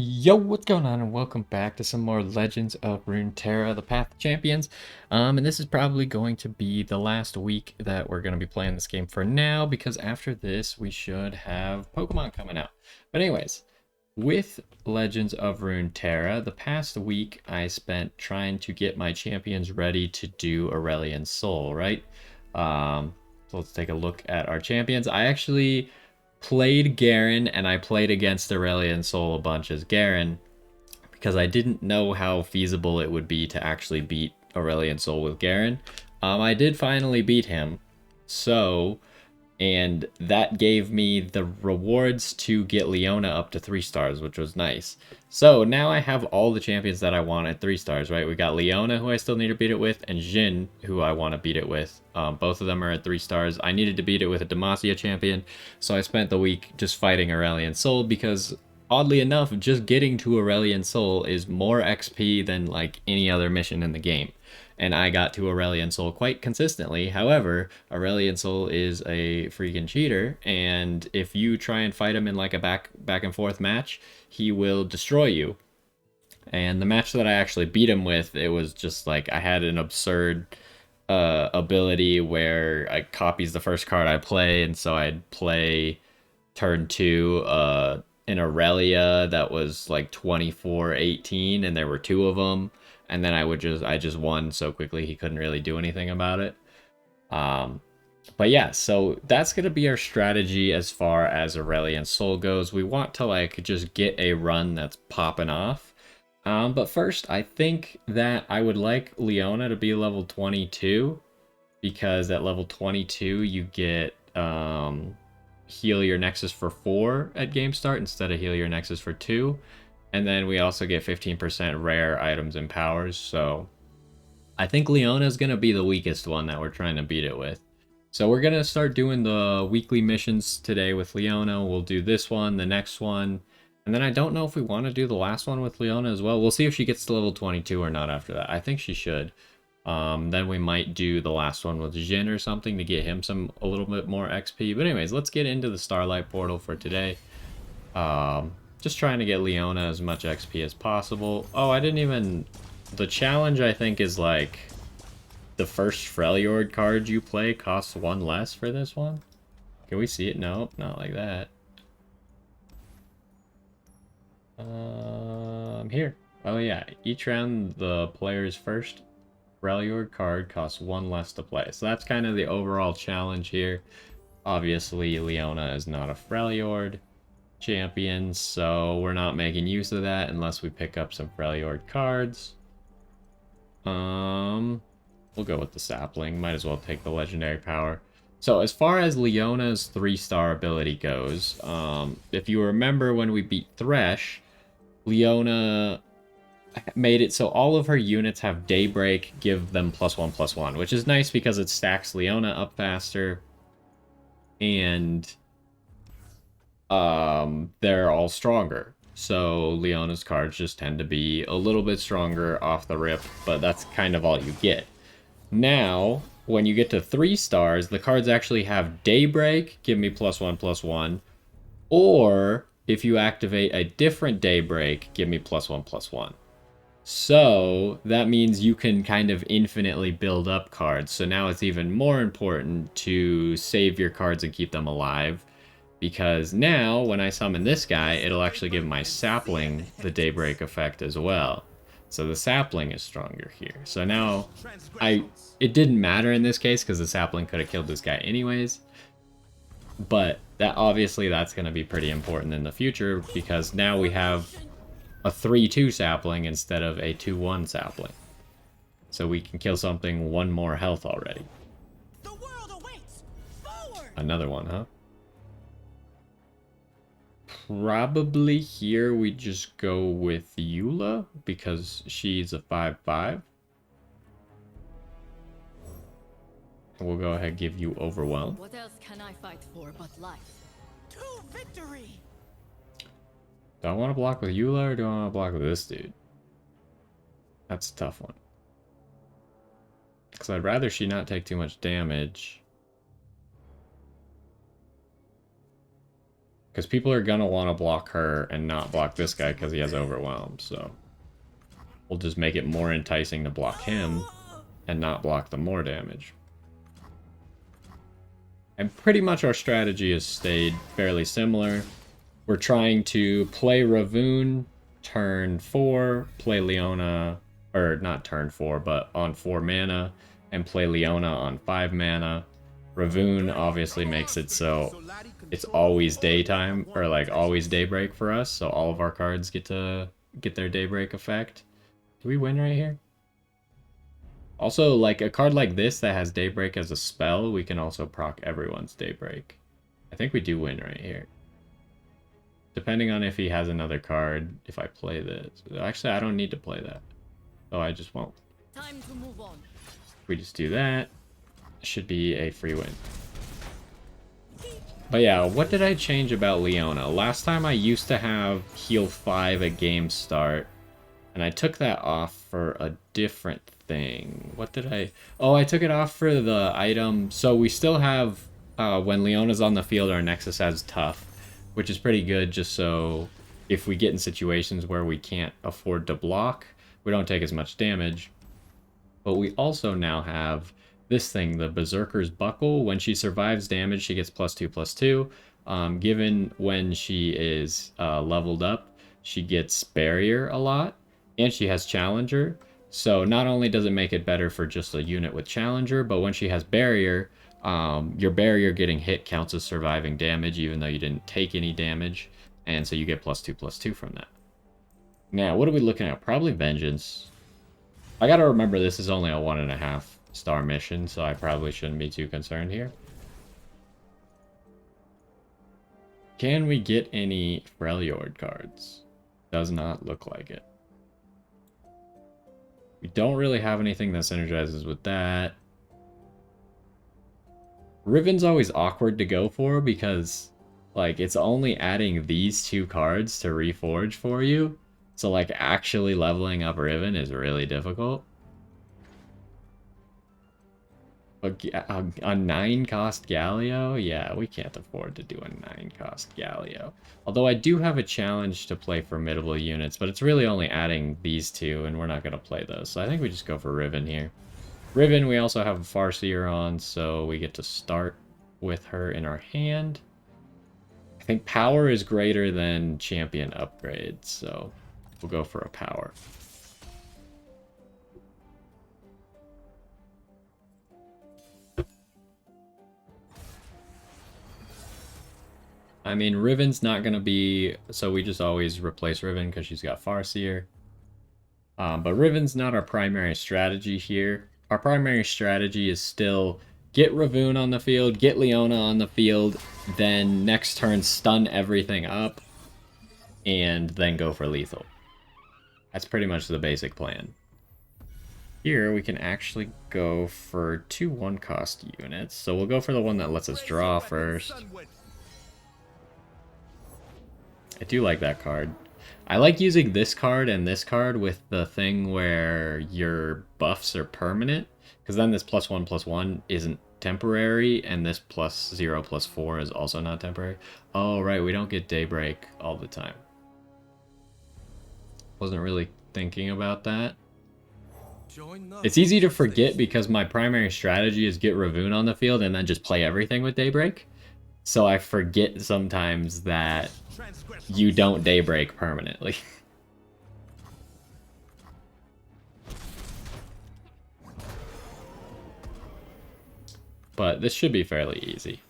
Yo, what's going on, and welcome back to some more Legends of Runeterra, the Path of Champions. And this is probably going to be the last week that we're going to be playing this game for now, because after this we should have Pokemon coming out. But anyways, with Legends of Runeterra, the past week I spent trying to get my champions ready to do Aurelion Sol, right? So let's take a look at our champions. I actually played Garen, and I played against Aurelion Sol a bunch as Garen because I didn't know how feasible it would be to actually beat Aurelion Sol with Garen. I did finally beat him, and that gave me the rewards to get Leona up to 3 stars, which was nice. So now I have all the champions that I want at 3 stars, right? We got Leona, who I still need to beat it with, and Jhin, who I want to beat it with. Both of them are at 3 stars. I needed to beat it with a Demacia champion, so I spent the week just fighting Aurelion Sol because, oddly enough, just getting to Aurelion Sol is more XP than like any other mission in the game, and I got to Aurelion Sol quite consistently. However, Aurelion Sol is a freaking cheater, and if you try and fight him in like a back and forth match, he will destroy you. And the match that I actually beat him with, it was just like I had an absurd ability where I copies the first card I play, and so I'd play turn 2 an Aurelia that was like 24-18, and there were 2 of them, and then I just won so quickly he couldn't really do anything about it. But yeah, so that's gonna be our strategy as far as Aurelion Sol goes. We want to like just get a run that's popping off. But first, I think that I would like Leona to be level 22, because at level 22 you get heal your Nexus for 4 at game start instead of heal your Nexus for 2. And then we also get 15% rare items and powers, so I think Leona is going to be the weakest one that we're trying to beat it with. So we're going to start doing the weekly missions today with Leona. We'll do this one, the next one, and then I don't know if we want to do the last one with Leona as well. We'll see if she gets to level 22 or not after that. I think she should. Then we might do the last one with Jhin or something to get him a little bit more XP. But anyways, let's get into the Starlight portal for today. Just trying to get Leona as much XP as possible. Oh, I didn't even... The challenge, I think, is like the first Freljord card you play costs 1 less for this one. Can we see it? Nope, not like that. Here. Oh yeah, each round the player's first Freljord card costs 1 less to play. So that's kind of the overall challenge here. Obviously, Leona is not a Freljord champion, so we're not making use of that unless we pick up some Freljord cards. We'll go with the sapling. Might as well take the legendary power. So as far as Leona's 3-star ability goes, if you remember when we beat Thresh, Leona made it so all of her units have Daybreak, give them +1/+1, which is nice because it stacks Leona up faster, and they're all stronger. So Leona's cards just tend to be a little bit stronger off the rip, but that's kind of all you get. Now, when you get to 3 stars, the cards actually have Daybreak, give me +1/+1, or if you activate a different Daybreak, give me +1/+1. So that means you can kind of infinitely build up cards. So now it's even more important to save your cards and keep them alive, because now when I summon this guy, it'll actually give my sapling the Daybreak effect as well. So the sapling is stronger here. So now it didn't matter in this case because the sapling could have killed this guy anyways. But that obviously that's going to be pretty important in the future, because now we have a 3/2 sapling instead of a 2/1 sapling. So we can kill something 1 more health already. The world awaits. Forward. Another one, huh? Probably here we just go with Eula because she's a 5/5. We'll go ahead and give you Overwhelm. What else can I fight for but life? To victory. Do I want to block with Eula or do I want to block with this dude? That's a tough one. Because I'd rather she not take too much damage. Because people are gonna want to block her and not block this guy because he has Overwhelm, so we'll just make it more enticing to block him and not block the more damage. And pretty much our strategy has stayed fairly similar. We're trying to play Ravoon turn 4, play Leona, or not turn 4, but on 4 mana, and play Leona on 5 mana. Ravoon obviously makes it so it's always daytime, or like always daybreak for us, so all of our cards get to get their daybreak effect. Do we win right here? Also, like a card like this that has daybreak as a spell, we can also proc everyone's daybreak. I think we do win right here. Depending on if he has another card, if I play this. Actually, I don't need to play that. Oh, I just won't. Time to move on. If we just do that, it should be a free win. But yeah, what did I change about Leona? Last time I used to have heal 5 at game start, and I took that off for a different thing. What did I... Oh, I took it off for the item. So we still have, when Leona's on the field, our Nexus has tough, which is pretty good just so if we get in situations where we can't afford to block, we don't take as much damage. But we also now have this thing, the Berserker's Buckle. When she survives damage, she gets +2/+2. Given when she is leveled up, she gets Barrier a lot, and she has Challenger. So not only does it make it better for just a unit with Challenger, but when she has Barrier, your Barrier getting hit counts as surviving damage, even though you didn't take any damage. And so you get +2/+2 from that. Now, what are we looking at? Probably Vengeance. I gotta remember this is only a 1.5 star mission, so I probably shouldn't be too concerned here. Can we get any Freljord cards? Does not look like it. We don't really have anything that synergizes with that. Riven's always awkward to go for because, like, it's only adding these 2 cards to reforge for you. So, like, actually leveling up Riven is really difficult. A 9-cost Galio? Yeah, we can't afford to do a 9-cost Galio. Although I do have a challenge to play formidable units, but it's really only adding these 2, and we're not going to play those. So I think we just go for Riven here. Riven, we also have a Farseer on, so we get to start with her in our hand. I think power is greater than champion upgrade, so we'll go for a power. I mean, Riven's not going to be... So we just always replace Riven because she's got Farseer. But Riven's not our primary strategy here. Our primary strategy is still get Ravoon on the field, get Leona on the field, then next turn stun everything up, and then go for lethal. That's pretty much the basic plan. Here we can actually go for 2 1-cost units. So we'll go for the one that lets us draw first. I do like that card. I like using this card and this card with the thing where your buffs are permanent, because then this +1/+1 isn't temporary, and this +0/+4 is also not temporary. Oh, right, we don't get Daybreak all the time. Wasn't really thinking about that. It's easy to forget because my primary strategy is get Ravoon on the field and then just play everything with Daybreak. So I forget sometimes that you don't Daybreak permanently. But this should be fairly easy.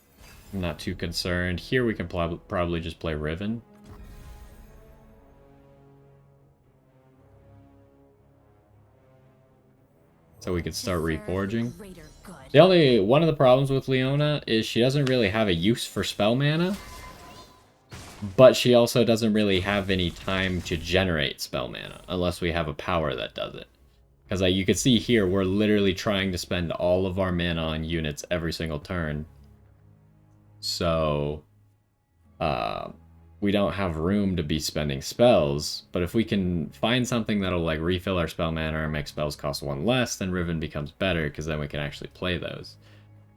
I'm not too concerned. Here we can probably just play Riven. So we could start reforging. The only one of the problems with Leona is she doesn't really have a use for spell mana, but she also doesn't really have any time to generate spell mana unless we have a power that does it. Because you can see here, we're literally trying to spend all of our mana on units every single turn. So, we don't have room to be spending spells, but if we can find something that'll like refill our spell mana or make spells cost 1 less, then Riven becomes better because then we can actually play those.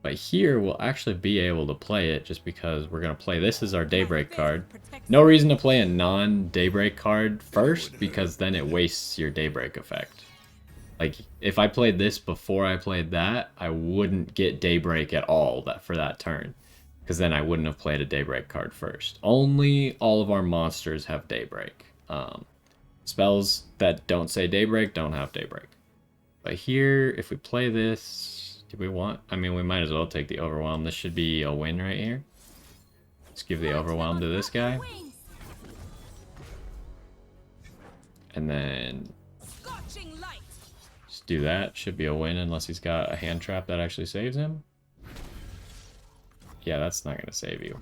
But here, we'll actually be able to play it just because we're going to play this as our Daybreak card. No reason to play a non-Daybreak card first, because then it wastes your Daybreak effect. Like, if I played this before I played that, I wouldn't get Daybreak at all for that turn. Because then I wouldn't have played a Daybreak card first. Only all of our monsters have Daybreak. Spells that don't say Daybreak don't have Daybreak. But here, if we play this, do we want... I mean, we might as well take the Overwhelm. This should be a win right here. Let's give the Overwhelm to this guy. And then... just do that. Should be a win unless he's got a hand trap that actually saves him. Yeah, that's not going to save you.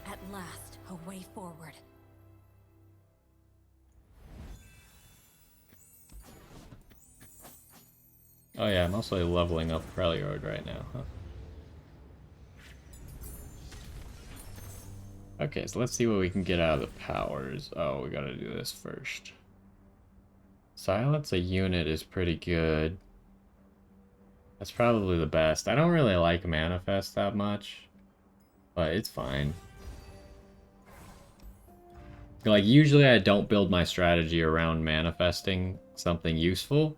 At last, a way forward. Oh yeah, I'm also leveling up Freljord right now, huh? Okay, so let's see what we can get out of the powers. Oh, we gotta do this first. Silence a unit is pretty good. That's probably the best. I don't really like Manifest that much, but it's fine. Like, usually I don't build my strategy around manifesting something useful,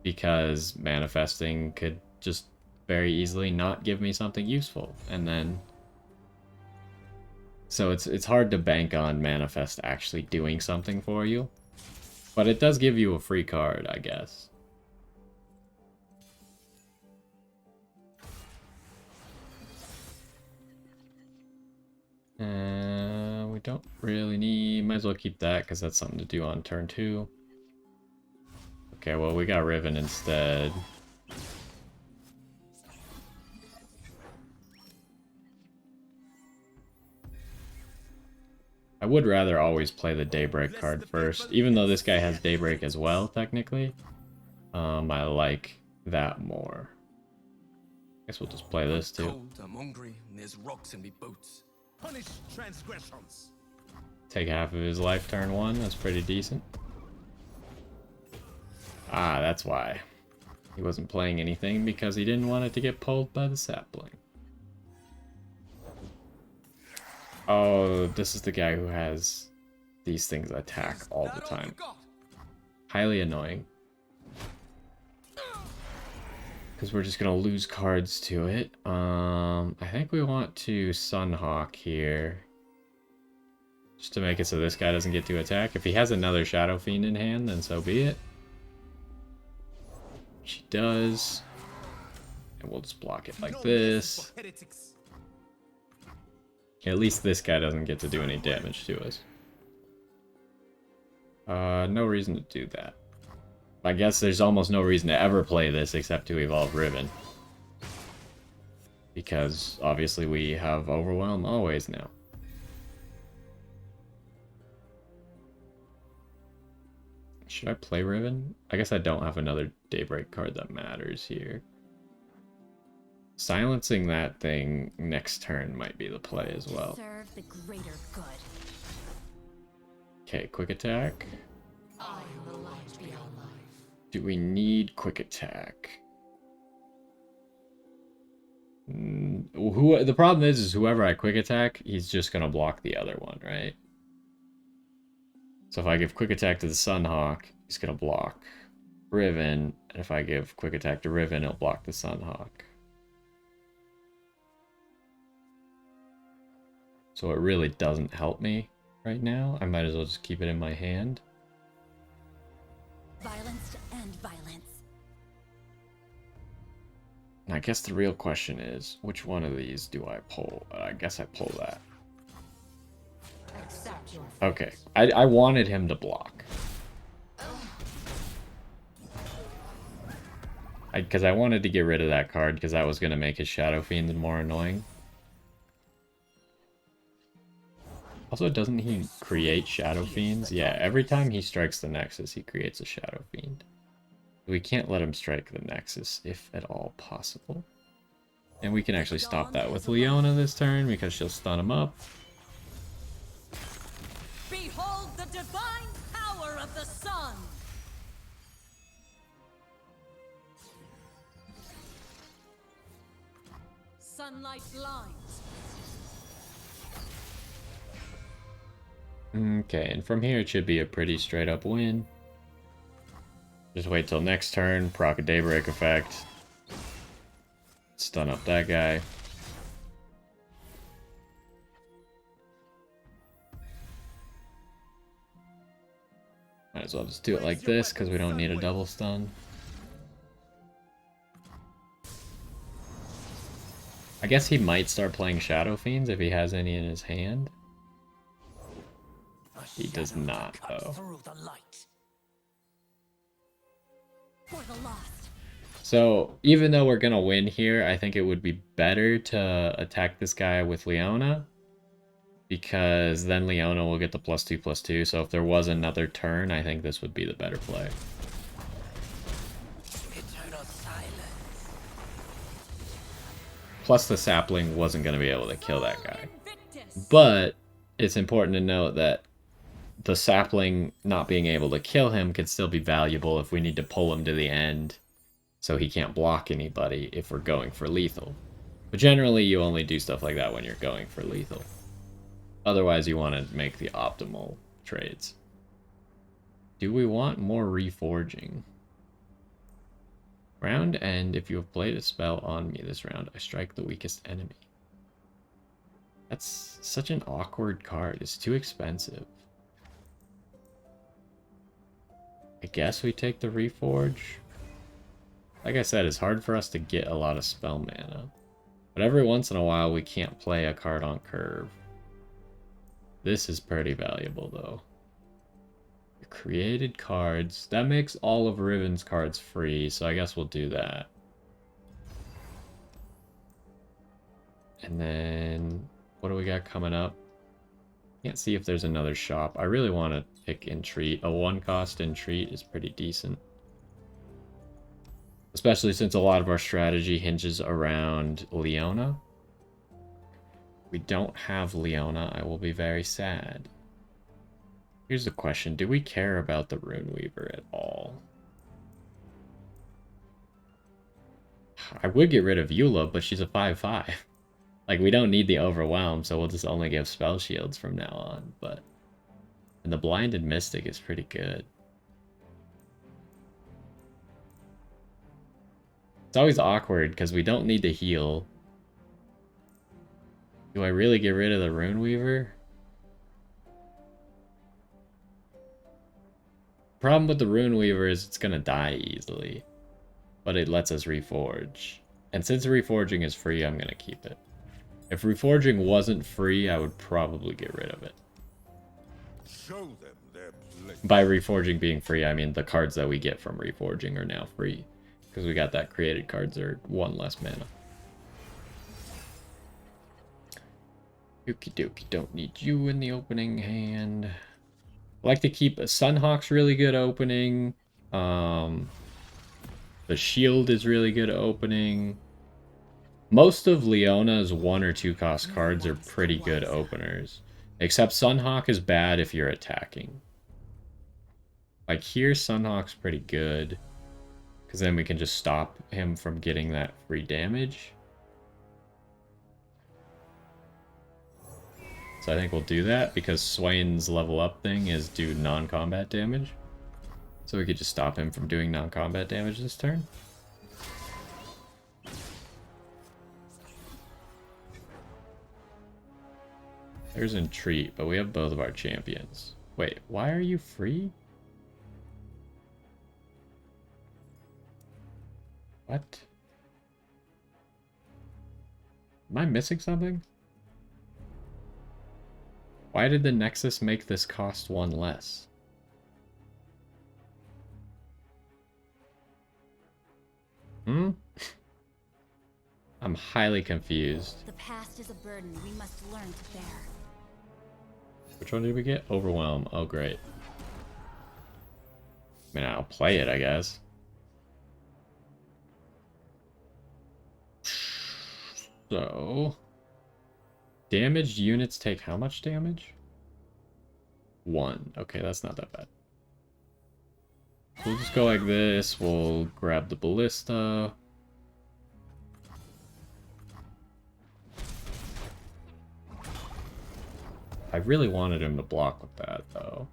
because manifesting could just very easily not give me something useful, and then... so it's hard to bank on Manifest actually doing something for you. But it does give you a free card, I guess. We don't really need... might as well keep that, because that's something to do on turn 2. Okay, well, we got Riven instead. I would rather always play the Daybreak card first, even though this guy has Daybreak as well, technically. I like that more. Guess we'll just play this too. Take half of his life turn 1, that's pretty decent. Ah, that's why. He wasn't playing anything, because he didn't want it to get pulled by the sapling. Oh, this is the guy who has these things attack all the time. Highly annoying. Because we're just going to lose cards to it. I think we want to Sunhawk here. Just to make it so this guy doesn't get to attack. If he has another Shadow Fiend in hand, then so be it. She does. And we'll just block it like this. At least this guy doesn't get to do any damage to us. No reason to do that. I guess there's almost no reason to ever play this except to evolve Riven. Because obviously we have Overwhelm always now. Should I play Riven? I guess I don't have another Daybreak card that matters here. Silencing that thing next turn might be the play as well. Serve the greater good. Okay, quick attack. I am the light beyond life. Do we need quick attack? The problem is whoever I quick attack, he's just gonna block the other one, right? So if I give quick attack to the Sunhawk, he's gonna block Riven, and if I give quick attack to Riven, it'll block the Sunhawk. So it really doesn't help me right now. I might as well just keep it in my hand. Violence to end violence. And I guess the real question is, which one of these do I pull? I guess I pull that. Accept your Okay, I wanted him to block. Because I wanted to get rid of that card, because that was going to make his Shadow Fiend more annoying. Also, doesn't he create Shadow Fiends? Yeah, every time he strikes the Nexus, he creates a Shadow Fiend. We can't let him strike the Nexus, if at all possible. And we can actually stop that with Leona this turn, because she'll stun him up. Behold the divine power of the sun! Sunlight blinds. Okay, and from here it should be a pretty straight up win. Just wait till next turn, proc a Daybreak effect. Stun up that guy. Might as well just do it like this, because we don't need a double stun. I guess he might start playing Shadow Fiends if he has any in his hand. He does not, though. For the lost. So, even though we're gonna win here, I think it would be better to attack this guy with Leona. Because then Leona will get the +2/+2, so if there was another turn, I think this would be the better play. Eternal silence. Plus the sapling wasn't going to be able to kill that guy. But it's important to note that the sapling not being able to kill him could still be valuable if we need to pull him to the end so he can't block anybody if we're going for lethal. But generally you only do stuff like that when you're going for lethal. Otherwise you want to make the optimal trades. Do we want more reforging? Round end, if you have played a spell on me this round, I strike the weakest enemy. That's such an awkward card. It's too expensive. I guess we take the reforge. Like I said, it's hard for us to get a lot of spell mana. But every once in a while we can't play a card on curve. This is pretty valuable though. Created cards. That makes all of Riven's cards free, so I guess we'll do that. And then, what do we got coming up? Can't see if there's another shop. I really want to pick Entreat. A 1-cost Entreat is pretty decent. Especially since a lot of our strategy hinges around Leona. We don't have Leona, I will be very sad. Here's the question, do we care about the Runeweaver at all? I would get rid of Eula, but she's a 5/5. Like, we don't need the Overwhelm, so we'll just only give spell shields from now on, but... And the Blinded Mystic is pretty good. It's always awkward, because we don't need to heal. Do I really get rid of the Runeweaver? Problem with the Runeweaver is it's gonna die easily. But it lets us reforge. And since reforging is free, I'm gonna keep it. If reforging wasn't free, I would probably get rid of it. Show them their place. By reforging being free, I mean the cards that we get from reforging are now free. Because we got that created cards are 1 less mana. Okie dokie, don't need you in the opening hand. I like to keep Sunhawk's really good opening. The shield is really good opening. Most of Leona's 1 or 2 cost cards are pretty good openers. Except Sunhawk is bad if you're attacking. Like here, Sunhawk's pretty good. Because then we can just stop him from getting that free damage. So I think we'll do that because Swain's level up thing is do non-combat damage. So we could just stop him from doing non-combat damage this turn. There's Entreat, but we have both of our champions. Wait, why are you free? What? Am I missing something? Why did the Nexus make this cost 1 less? I'm highly confused. The past is a burden we must learn to bear. Which one did we get? Overwhelm. Oh, great. I mean, I'll play it, I guess. So... Damaged units take how much damage? 1. Okay, that's not that bad. So we'll just go like this. We'll grab the ballista. I really wanted him to block with that, though.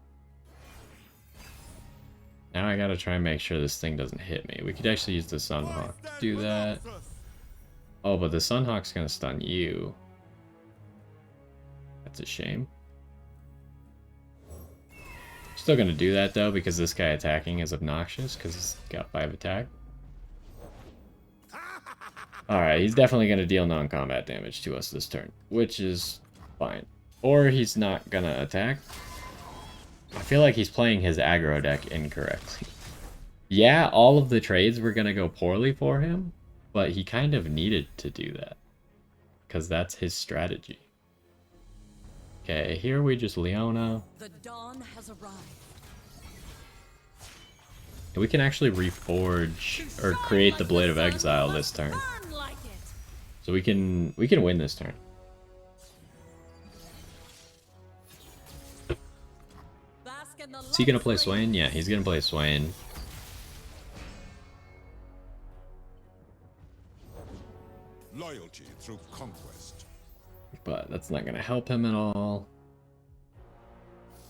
Now I gotta try and make sure this thing doesn't hit me. We could actually use the Sunhawk to do that. Oh, but the Sunhawk's gonna stun you. That's a shame. Still gonna do that, though, because this guy attacking is obnoxious, because he's got 5 attack. Alright, he's definitely gonna deal non-combat damage to us this turn, which is fine. Or he's not gonna attack. I feel like he's playing his aggro deck incorrectly. Yeah, all of the trades were gonna go poorly for him, but he kind of needed to do that. Because that's his strategy. Okay, here we just Leona. The dawn has arrived. We can actually reforge or create the Blade of Exile this turn. Burn like it. So we can win this turn. Bask in the Is he gonna light play rays. Swain? Yeah, he's gonna play Swain. Loyalty through conquest. But that's not gonna help him at all.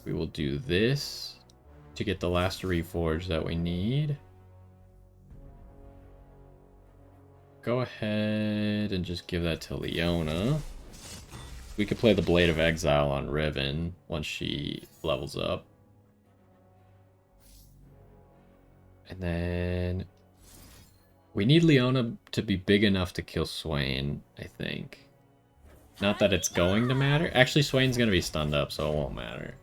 We will do this to get the last reforge that we need. Go ahead and just give that to Leona. We could play the Blade of Exile on Riven once she levels up. And then we need Leona to be big enough to kill Swain, I think. Not that it's going to matter. Actually, Swain's going to be stunned up, so it won't matter.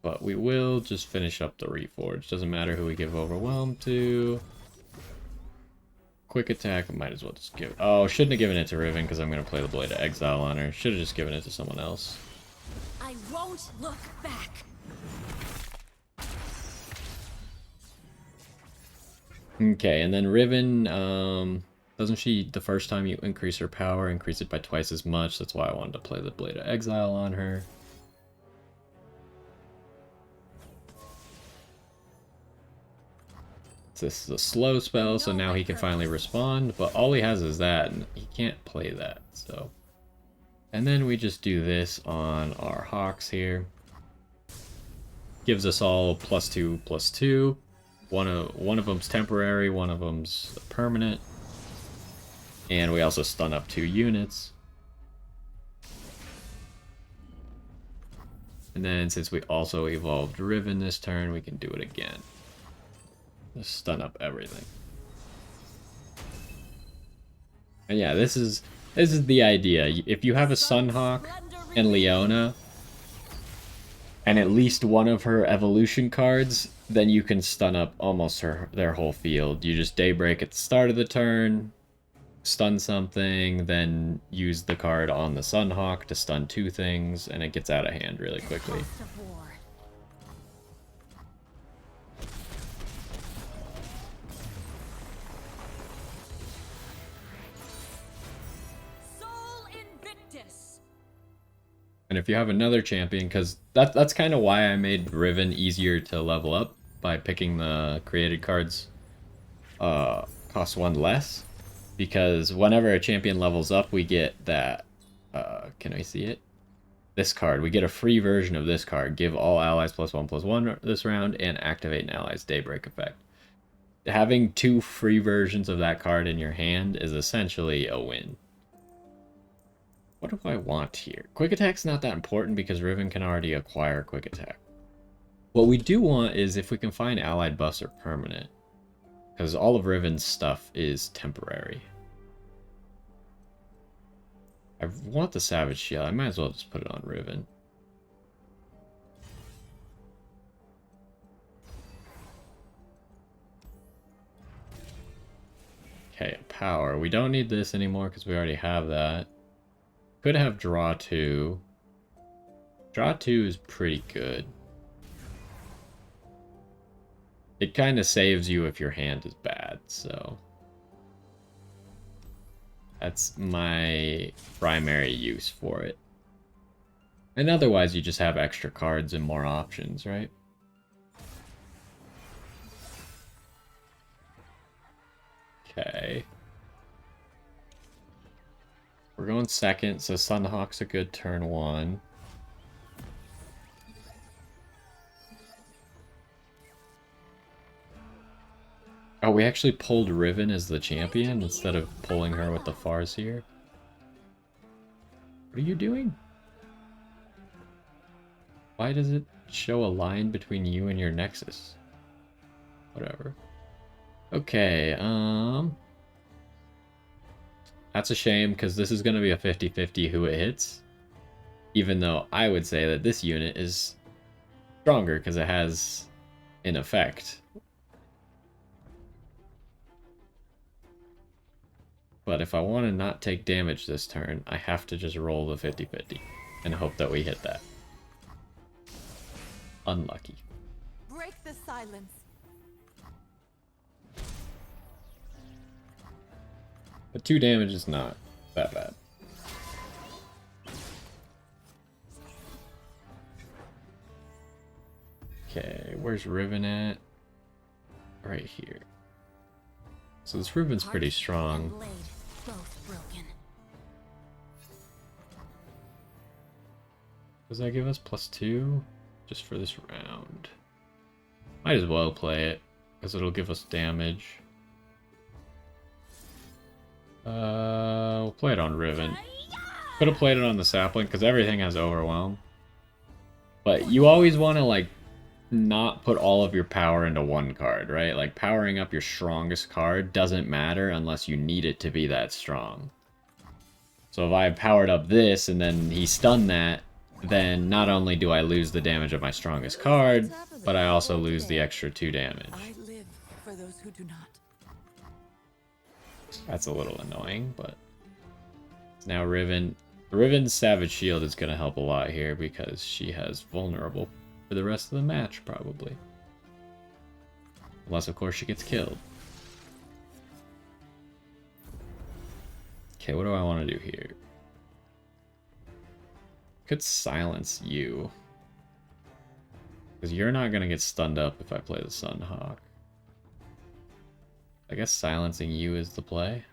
But we will just finish up the Reforge. Doesn't matter who we give Overwhelm to. Quick attack, might as well just give it. Oh, shouldn't have given it to Riven because I'm going to play the Blade of Exile on her. Should have just given it to someone else. I won't look back. Okay, and then Riven, doesn't she, the first time you increase her power, increase it by twice as much? That's why I wanted to play the Blade of Exile on her. This is a slow spell, so now he can finally respond, but all he has is that, and he can't play that, so. And then we just do this on our Hawks here. Gives us all +2/+2. One of them's temporary, one of them's permanent. And we also stun up 2 units. And then since we also evolved Riven this turn, we can do it again. Just stun up everything. And yeah, this is the idea. If you have a Sunhawk and Leona, and at least one of her evolution cards, then you can stun up almost their whole field. You just Daybreak at the start of the turn, stun something, then use the card on the Sunhawk to stun 2 things, and it gets out of hand really quickly. Cost of war. Soul Invictus. And if you have another champion, because that's kind of why I made Riven easier to level up by picking the created cards cost 1 less. Because whenever a champion levels up, we get that, can I see it? This card. We get a free version of this card. Give all allies +1/+1 this round, and activate an ally's Daybreak effect. Having 2 free versions of that card in your hand is essentially a win. What do I want here? Quick Attack's not that important because Riven can already acquire Quick Attack. What we do want is if we can find allied buffs or permanent. Because all of Riven's stuff is temporary. I want the Savage Shield. I might as well just put it on Riven. Okay, power. We don't need this anymore because we already have that. Could have draw 2. Draw 2 is pretty good. It kind of saves you if your hand is bad, so. That's my primary use for it. And otherwise, you just have extra cards and more options, right? Okay. We're going second, so Sunhawk's a good turn 1. Oh, we actually pulled Riven as the champion instead of pulling her with the Farseer. What are you doing? Why does it show a line between you and your Nexus? Whatever. Okay, that's a shame, because this is going to be a 50-50 who it hits. Even though I would say that this unit is stronger, because it has an effect. But if I want to not take damage this turn, I have to just roll the 50-50 and hope that we hit that. Unlucky. Break the silence. But 2 damage is not that bad. Okay, where's Riven at? Right here. So this Riven's pretty strong. Blade, both broken. Does that give us +2? Just for this round. Might as well play it, because it'll give us damage. We'll play it on Riven. Could have played it on the Sapling, because everything has Overwhelm. But you always want to, like, not put all of your power into one card, right? Like, powering up your strongest card doesn't matter unless you need it to be that strong. So if I powered up this, and then he stunned that, then not only do I lose the damage of my strongest card, but I also lose the extra 2 damage. I live for those who do not. That's a little annoying, but now Riven. Riven's Savage Shield is going to help a lot here because she has vulnerable for the rest of the match, probably. Unless, of course, she gets killed. Okay, what do I want to do here? Could silence you. Because you're not going to get stunned up if I play the Sunhawk. I guess silencing you is the play.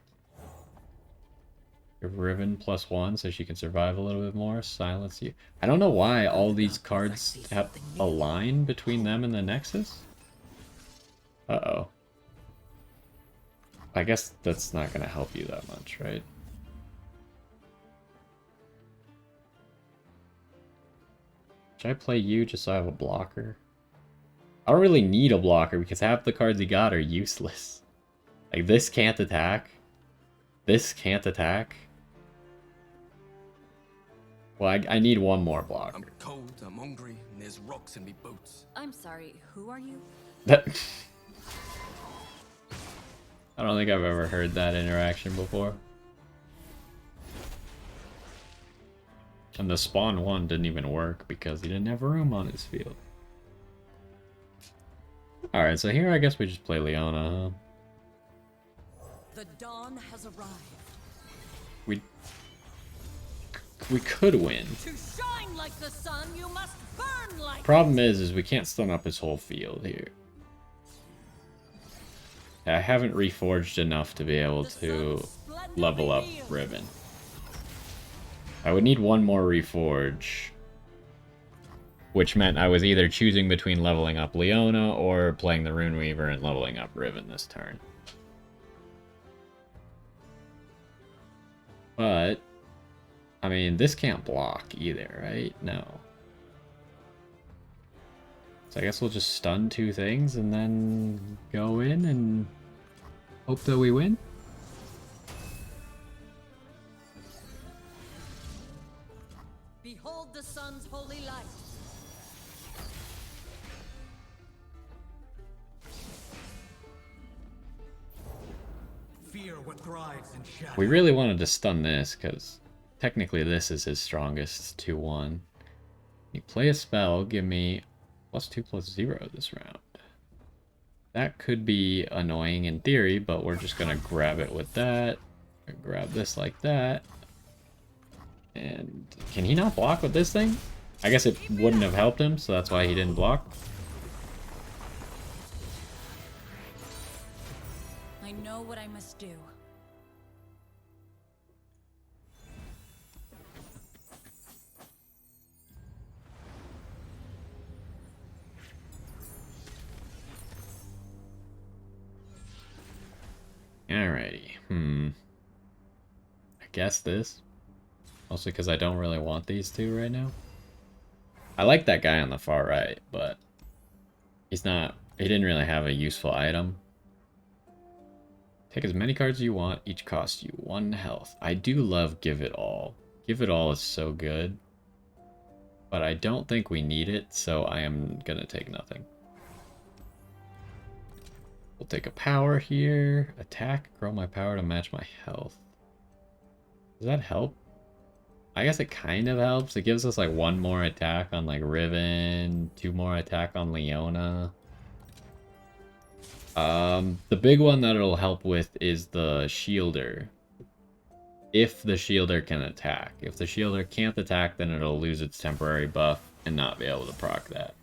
Give Riven +1 so she can survive a little bit more. Silence you. I don't know why all these cards have a line between them and the Nexus. Uh-oh. I guess that's not going to help you that much, right? Should I play you just so I have a blocker? I don't really need a blocker because half the cards he got are useless. Like, this can't attack. This can't attack. Well, I need one more blocker. I'm cold, I'm hungry, and there's rocks in me boots. I'm sorry, who are you? I don't think I've ever heard that interaction before. And the spawn one didn't even work because he didn't have room on his field. Alright, so here I guess we just play Leona, huh? The dawn has arrived. We could win. To shine like the sun, you must burn like. Problem is we can't stun up his whole field here. I haven't reforged enough to be able to level up Riven. I would need one more reforge, which meant I was either choosing between leveling up Leona or playing the Runeweaver and leveling up Riven this turn. But I mean, this can't block either, right? No. So I guess we'll just stun 2 things and then go in and hope that we win. Behold the sun's holy light. Fear what thrives in shadow. We really wanted to stun this because technically this is his strongest 2-1. You play a spell, give me +2/+0 this round. That could be annoying in theory, but we're just gonna grab it with that. Grab this like that. And can he not block with this thing? I guess it wouldn't have helped him, so that's why he didn't block. I know what I must do. Alrighty. I guess this. Mostly because I don't really want these two right now. I like that guy on the far right, but he didn't really have a useful item. Take as many cards as you want, each costs you 1 health. I do love Give It All. Give It All is so good. But I don't think we need it, so I am gonna take nothing. We'll take a power here. Attack, grow my power to match my health. Does that help? I guess it kind of helps. It gives us like 1 more attack on like Riven, 2 more attack on Leona. The big one that it'll help with is the Shielder. If the Shielder can attack. If the Shielder can't attack, then it'll lose its temporary buff and not be able to proc that.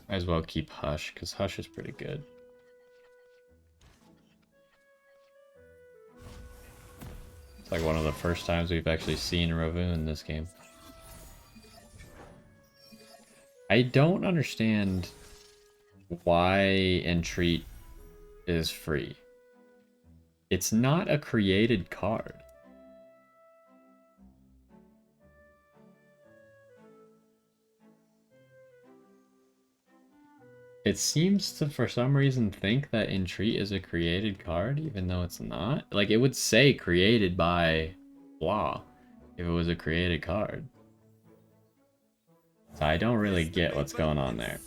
Might as well keep Hush, because Hush is pretty good. It's like one of the first times we've actually seen Ravu in this game. I don't understand why Entreat is free. It's not a created card. It seems to, for some reason, think that Entreat is a created card, even though it's not. Like, it would say created by blah if it was a created card. So I don't really get what's going on there.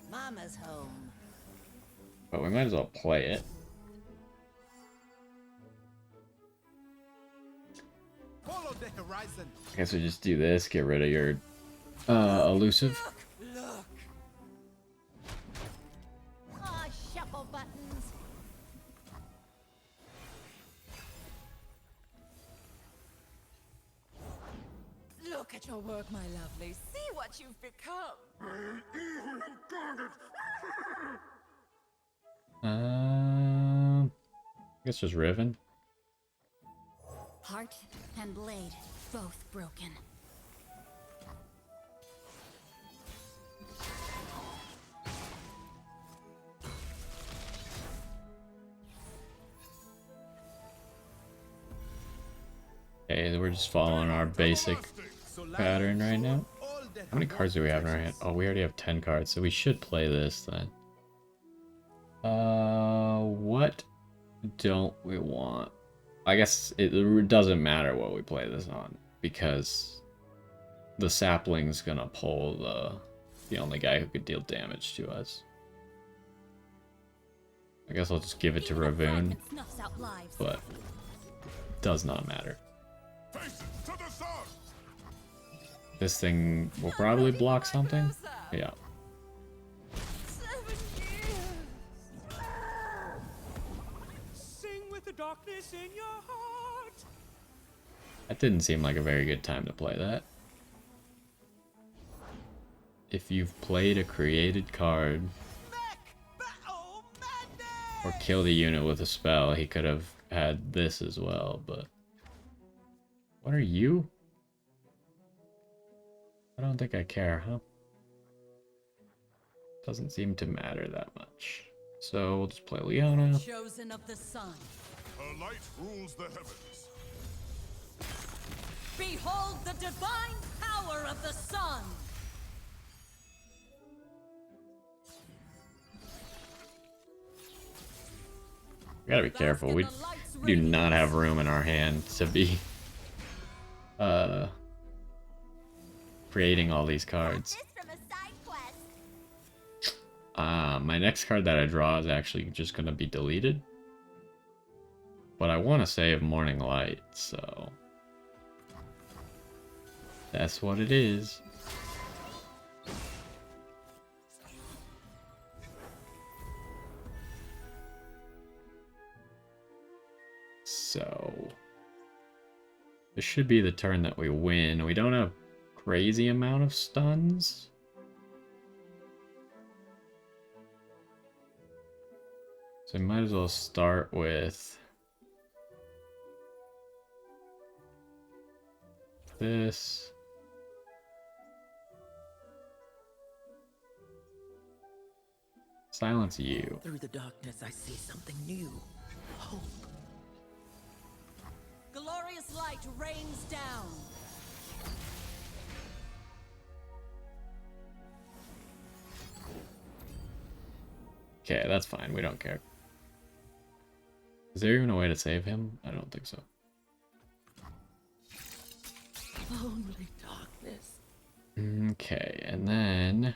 Mama's home. But we might as well play it. Follow the horizon. I guess we just do this, get rid of your elusive. Look. Ah, shuffle buttons. Look at your work, my lovely. See what you've become. I guess just Riven. Heart and blade, both broken. Okay, we're just following our basic pattern right now. How many cards do we have in our hand? Oh, we already have 10 cards, so we should play this then. What don't we want? I guess it doesn't matter what we play this on, because the sapling's gonna pull the only guy who could deal damage to us. I guess I'll just give it to Ravoon, but it does not matter. This thing will probably block something. Yeah. 7 years. Sing with the darkness in your heart. That didn't seem like a very good time to play that. If you've played a created card or killed a unit with a spell, he could have had this as well, but... What are you? I don't think I care, huh? Doesn't seem to matter that much. So we'll just play Leona. Chosen of the sun. Her light rules the heavens. Behold the divine power of the sun. We gotta be careful. We do not have room in our hand to be creating all these cards. My next card that I draw is actually just gonna be deleted. But I want to save Morning Light, so that's what it is. So this should be the turn that we win. We don't have crazy amount of stuns. So we might as well start with this. Silence you. Through the darkness, I see something new. Hope. Glorious light rains down. Okay, that's fine. We don't care. Is there even a way to save him? I don't think so. Only darkness. Okay, and then...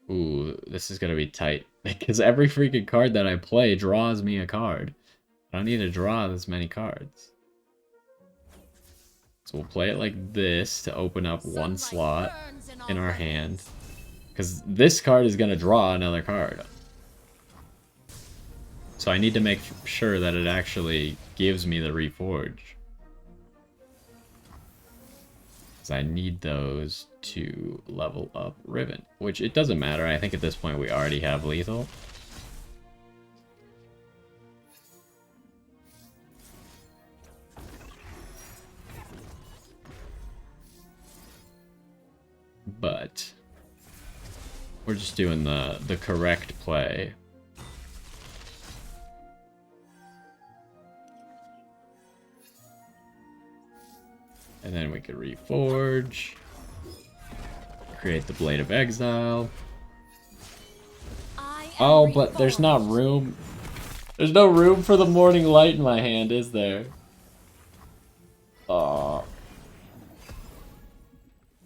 Ooh, this is gonna be tight. Because every freaking card that I play draws me a card. I don't need to draw this many cards. So we'll play it like this to open up one slot in our hand. Because this card is gonna draw another card. So I need to make sure that it actually gives me the Reforge. Because I need those to level up Riven. Which it doesn't matter. I think at this point we already have lethal. But we're just doing the correct play. And then we could reforge. Create the Blade of Exile. Oh, but there's not room. There's no room for the Morning Light in my hand, is there? Aw.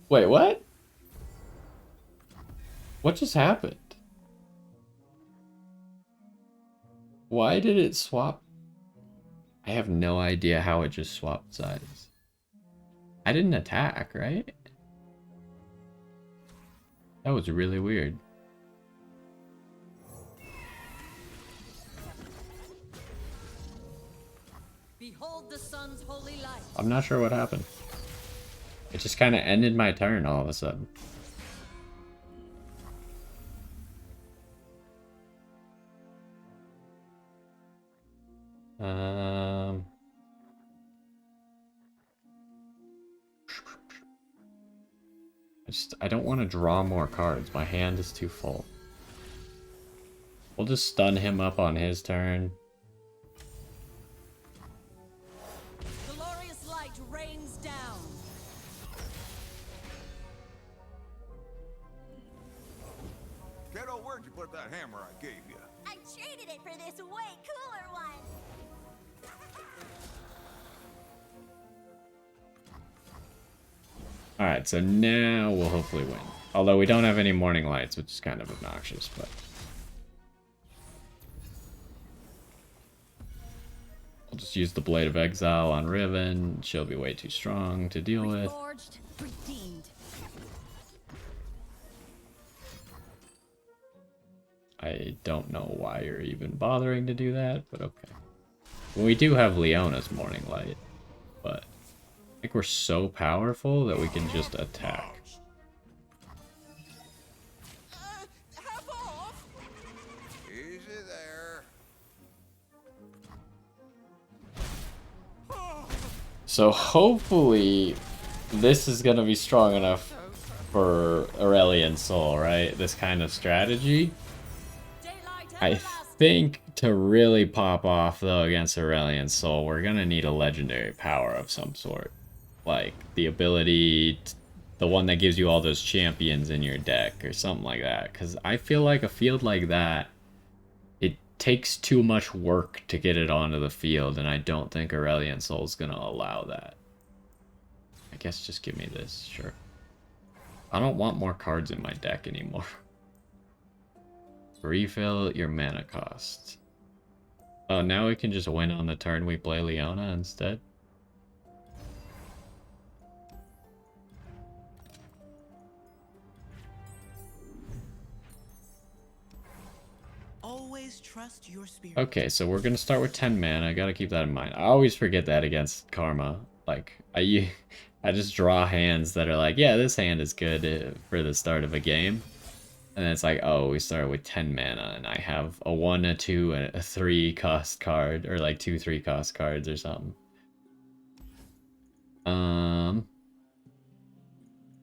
Wait, what? What just happened? Why did it swap? I have no idea how it just swapped sides. I didn't attack, right? That was really weird. Behold the sun's holy light. I'm not sure what happened. It just kind of ended my turn all of a sudden. I don't want to draw more cards. My hand is too full. We'll just stun him up on his turn. Glorious light rains down. Kiddo, where'd you put that hammer I gave you? I traded it for this way cooler one. Alright, so now we'll hopefully win. Although we don't have any morning lights, which is kind of obnoxious, but... I'll just use the Blade of Exile on Riven. She'll be way too strong to deal with. Reforged, redeemed. I don't know why you're even bothering to do that, but okay. We do have Leona's Morning Light, but I think we're so powerful that we can just attack. Have off! Easy there. So hopefully this is going to be strong enough for Aurelian Soul, right? This kind of strategy. I think to really pop off, though, against Aurelian Soul, we're going to need a legendary power of some sort. Like the ability, the one that gives you all those champions in your deck or something like that. Because I feel like a field like that, it takes too much work to get it onto the field, and I don't think Aurelian Soul is going to allow that. I guess just give me this, sure. I don't want more cards in my deck anymore. Refill your mana cost. Oh, now we can just win on the turn we play Leona instead. Always Always trust your spirit. Okay, so we're gonna start with 10 mana. I gotta keep that in mind. I always forget that against Karma. Like, I just draw hands that are like, yeah, this hand is good for the start of a game. And then it's like, oh, we started with 10 mana, and I have a 1, a 2, and a 3 cost card, or like 2, 3 cost cards or something.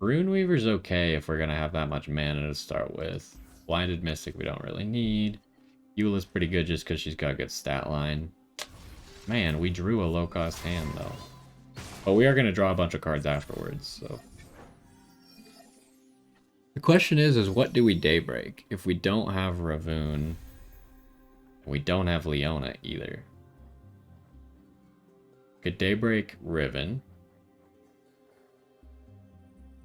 Runeweaver's okay if we're gonna have that much mana to start with. Blinded Mystic we don't really need. Eula's pretty good just because she's got a good stat line. Man, we drew a low-cost hand, though. But we are going to draw a bunch of cards afterwards, so... The question is what do we Daybreak if we don't have Ravoon? We don't have Leona either. Could Daybreak Riven.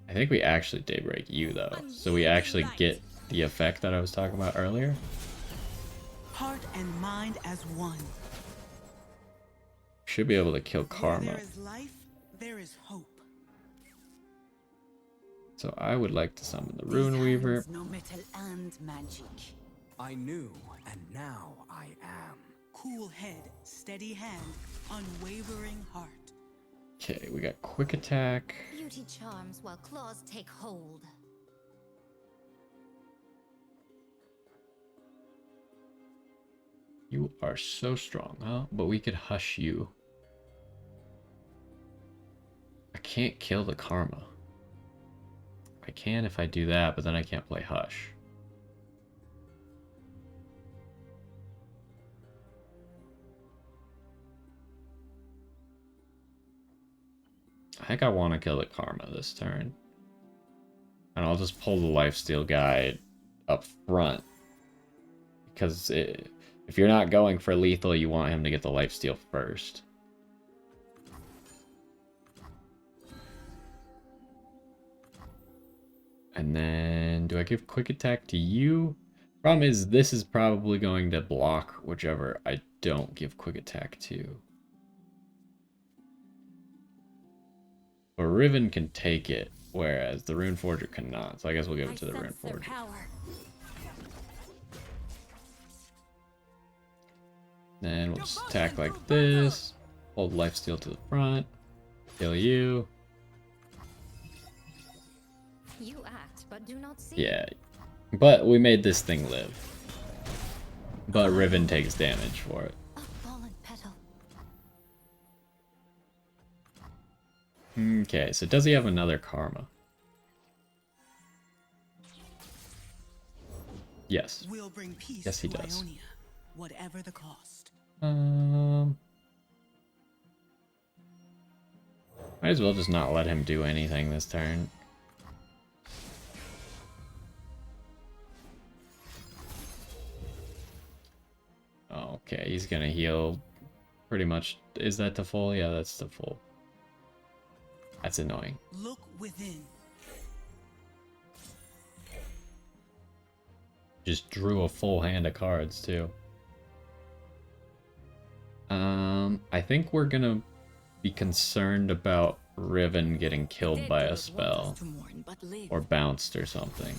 I think we actually Daybreak you, though. So we actually get the effect that I was talking about earlier. Heart and mind as one. Should be able to kill Karma. Where there is life, there is hope. So I would like to summon the These Runeweaver. hands know metal and magic. I knew, and now I am. Cool head, steady hand, unwavering heart. Okay, we got quick attack. Beauty charms while claws take hold. You are so strong, huh? But we could hush you. I can't kill the Karma. I can if I do that, but then I can't play hush. I think I want to kill the Karma this turn. And I'll just pull the lifesteal guy up front. Because if you're not going for lethal, you want him to get the lifesteal first. And then, do I give quick attack to you? Problem is, this is probably going to block whichever I don't give quick attack to. But Riven can take it, whereas the Runeforger cannot. So I guess we'll give it to the Runeforger. Then we'll just attack like this. Hold lifesteal to the front. Kill you. You act, but do not see. Yeah. But we made this thing live. But Riven takes damage for it. A fallen petal. Okay, so does he have another Karma? Yes. We'll bring peace Yes, he to does. Ionia, whatever the cost. Might as well just not let him do anything this turn. Okay, he's gonna heal pretty much. Is that the full? Yeah, that's the full. That's annoying. Look within. Just drew a full hand of cards too. I think we're gonna be concerned about Riven getting killed by a spell or bounced or something.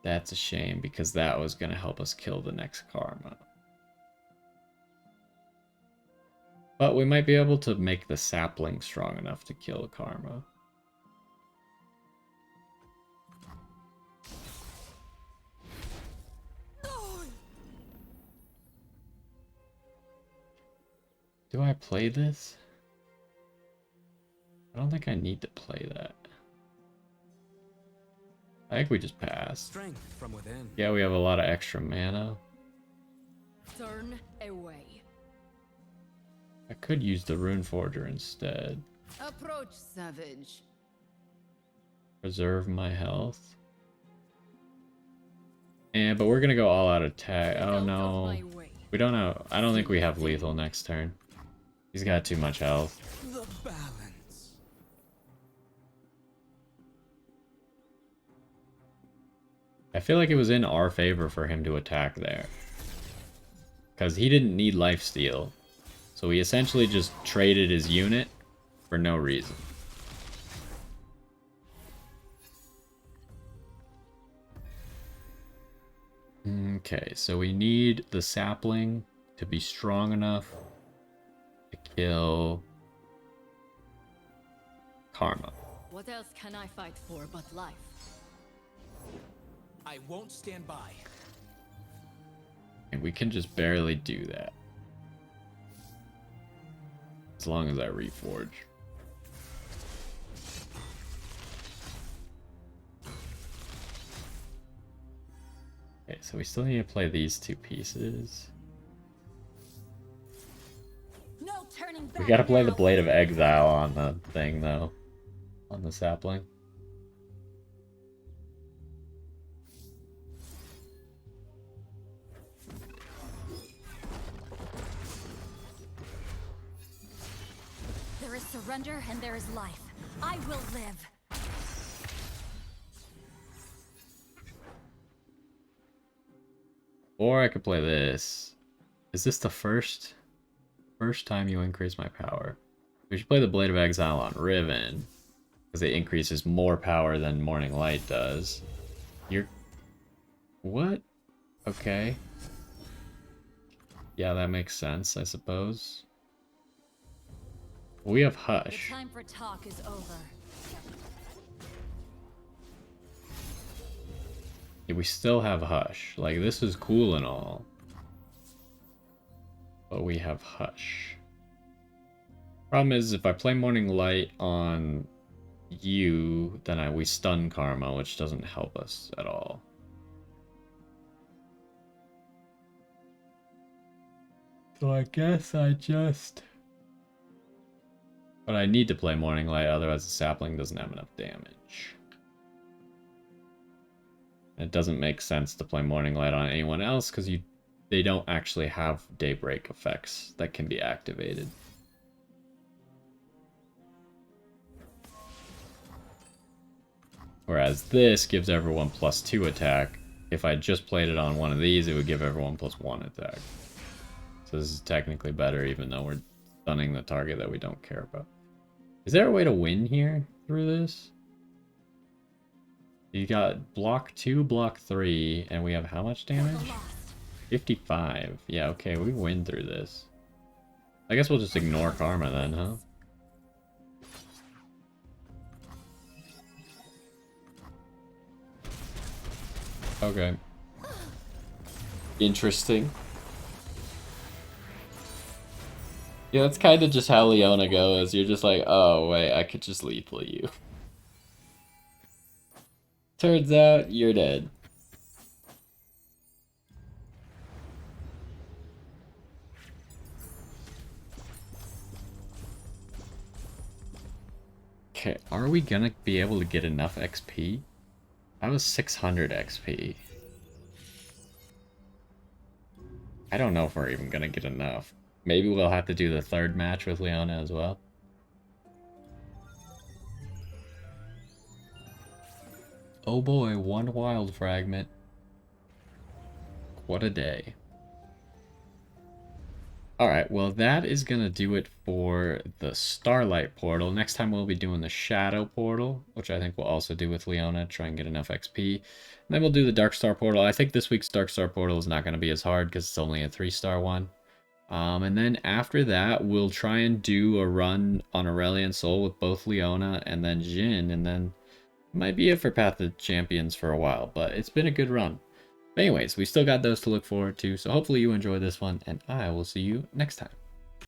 That's a shame because that was gonna help us kill the next Karma. But we might be able to make the sapling strong enough to kill Karma. Do I play this? I don't think I need to play that. I think we just pass. Strength from within. Yeah, we have a lot of extra mana. Turn away. I could use the Runeforger instead. Approach, savage. Preserve my health. But we're gonna go all out attack. Oh no. We don't have. I don't think we have lethal next turn. He's got too much health. The balance. I feel like it was in our favor for him to attack there. Because he didn't need lifesteal. So he essentially just traded his unit for no reason. Okay, so we need the sapling to be strong enough to kill Karma. What else can I fight for but life? I won't stand by. And we can just barely do that. As long as I reforge. Okay, so we still need to play these two pieces. No turning back. We gotta play the now. Blade of Exile on the thing, though. On the sapling. There is surrender and there is life. I will live. Or I could play this. Is this the first time you increase my power? We should play the Blade of Exile on Riven. Because it increases more power than Morning Light does. You're... What? Okay. Yeah, that makes sense, I suppose. We have The Hush. time for talk is over. Yeah, we still have Hush. Like, this is cool and all. But we have Hush. Problem is, if I play Morning Light on you, then we stun Karma, which doesn't help us at all. So I guess I just... But I need to play Morning Light, otherwise the sapling doesn't have enough damage. It doesn't make sense to play Morning Light on anyone else because they don't actually have Daybreak effects that can be activated. Whereas this gives everyone +2 attack. If I just played it on one of these, it would give everyone +1 attack. So this is technically better, even though we're stunning the target that we don't care about. Is there a way to win here through this? You got block 2, block 3, and we have how much damage? 55. Yeah, okay, we win through this. I guess we'll just ignore Karma then, huh? Okay. Interesting. Yeah, that's kind of just how Leona goes. You're just like, oh, wait, I could just lethal you. Turns out, you're dead. Okay, are we gonna be able to get enough XP? That was 600 XP. I don't know if we're even gonna get enough. Maybe we'll have to do the third match with Leona as well. Oh boy, one wild fragment. What a day. Alright, well that is gonna do it for the Starlight portal. Next time we'll be doing the Shadow portal, which I think we'll also do with Leona, try and get enough XP. And then we'll do the Dark Star portal. I think this week's Dark Star portal is not gonna be as hard because it's only a 3-star one. And then after that, we'll try and do a run on Aurelion Sol with both Leona and then Jhin, and then might be it for Path of Champions for a while, but it's been a good run. But anyways, we still got those to look forward to, so hopefully you enjoy this one, and I will see you next time.